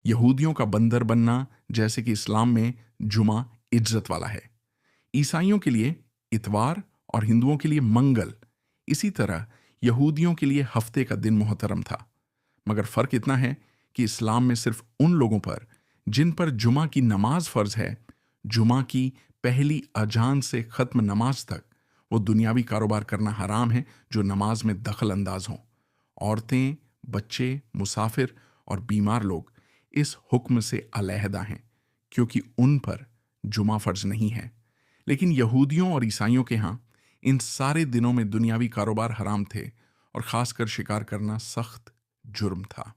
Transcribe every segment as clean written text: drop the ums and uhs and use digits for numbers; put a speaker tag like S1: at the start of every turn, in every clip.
S1: यहूदियों का बंदर बनना, जैसे कि इस्लाम में जुमा इज्जत वाला है, ईसाइयों के लिए इतवार और हिंदुओं के लिए मंगल। इसी तरह यहूदियों के लिए हफ्ते का दिन मोहतरम था। मगर फर्क इतना है कि इस्लाम में सिर्फ उन लोगों पर जिन पर जुमा की नमाज फर्ज है, जुमा की पहली अजान से खत्म नमाज तक वो दुनियावी कारोबार करना हराम है जो नमाज में दखल अंदाज हों। औरतें, बच्चे, मुसाफिर और बीमार लोग इस हुक्म से अलहदा हैं क्योंकि उन पर जुमा फर्ज नहीं है। लेकिन यहूदियों और ईसाइयों के यहाँ इन सारे दिनों में दुनियावी कारोबार हराम थे और खासकर शिकार करना सख्त जुर्म था।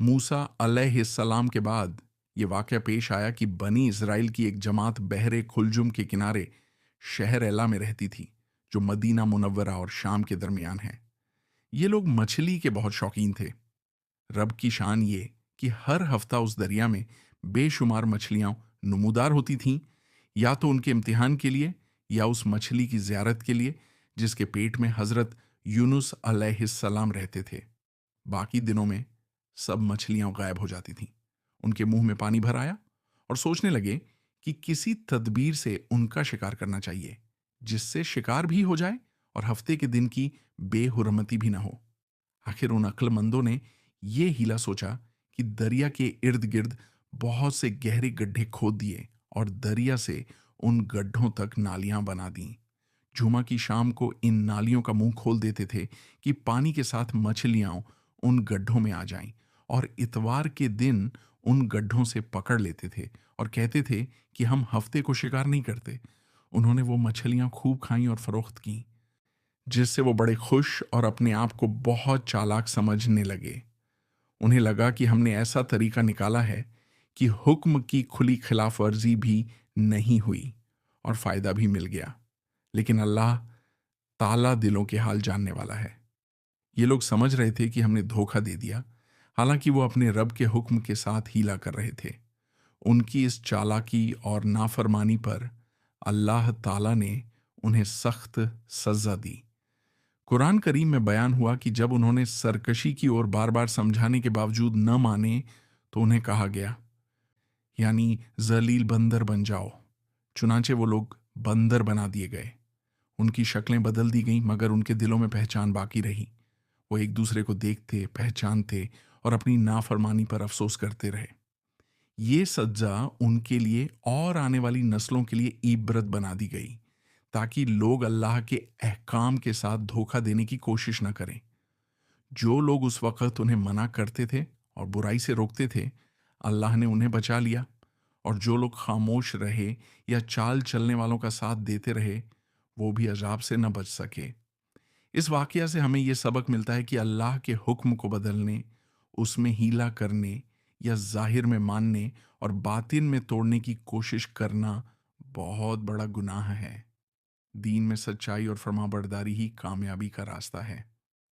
S1: मूसा अलैहिस्सलाम के बाद ये वाक़या पेश आया कि बनी इज़राइल की एक जमात बहरे खुलजुम के किनारे शहर एला में रहती थी, जो मदीना मुनव्वरा और शाम के दरमियान है। ये लोग मछली के बहुत शौकीन थे। रब की शान ये कि हर हफ्ता उस दरिया में बेशुमार मछलियां नमूदार होती थीं, या तो उनके इम्तिहान के लिए या उस मछली की ज़ियारत के लिए जिसके पेट में हज़रत यूनुस अलैहिस्सलाम रहते थे। बाकी दिनों में सब मछलियां गायब हो जाती थीं। उनके मुंह में पानी भर आया और सोचने लगे कि किसी तदबीर से उनका शिकार करना चाहिए, जिससे शिकार भी हो जाए और हफ्ते के दिन की बेहुरमती भी ना हो। आखिर उन अक्लमंदों ने यह हीला सोचा कि दरिया के इर्द गिर्द बहुत से गहरे गड्ढे खोद दिए और दरिया से उन गड्ढों तक नालियां बना दी। जुमा की शाम को इन नालियों का मुंह खोल देते थे कि पानी के साथ मछलियां उन गड्ढों में आ जाएं, और इतवार के दिन उन गड्ढों से पकड़ लेते थे और कहते थे कि हम हफ्ते को शिकार नहीं करते। उन्होंने वो मछलियां खूब खाई और फरोख्त की, जिससे वो बड़े खुश और अपने आप को बहुत चालाक समझने लगे। उन्हें लगा कि हमने ऐसा तरीका निकाला है कि हुक्म की खुली खिलाफ वर्जी भी नहीं हुई और फायदा भी मिल गया। लेकिन अल्लाह ताला दिलों के हाल जानने वाला है। ये लोग समझ रहे थे कि हमने धोखा दे दिया, हालांकि वो अपने रब के हुक्म के साथ हीला कर रहे थे। उनकी इस चालाकी और नाफरमानी पर अल्लाह ताला ने उन्हें सख्त सजा दी। कुरान करीम में बयान हुआ कि जब उन्होंने सरकशी की ओर बार बार समझाने के बावजूद न माने तो उन्हें कहा गया, यानी जलील बंदर बन जाओ। चुनांचे वो लोग बंदर बना दिए गए। उनकी शक्लें बदल दी गईं, मगर उनके दिलों में पहचान बाकी रही। वो एक दूसरे को देखते, पहचानते और अपनी नाफरमानी पर अफसोस करते रहे। ये सज्जा उनके लिए और आने वाली नस्लों के लिए इबरत बना दी गई, ताकि लोग अल्लाह के अहकाम के साथ धोखा देने की कोशिश न करें। जो लोग उस वक़्त उन्हें मना करते थे और बुराई से रोकते थे, अल्लाह ने उन्हें बचा लिया, और जो लोग खामोश रहे या चाल चलने वालों का साथ देते रहे, वो भी अजाब से न बच सके। इस वाक़या से हमें यह सबक मिलता है कि अल्लाह के हुक्म को बदलने, उसमें हीला करने या ज़ाहिर में मानने और बातिन में तोड़ने की कोशिश करना बहुत बड़ा गुनाह है। दीन में सच्चाई और फरमाबरदारी ही कामयाबी का रास्ता है।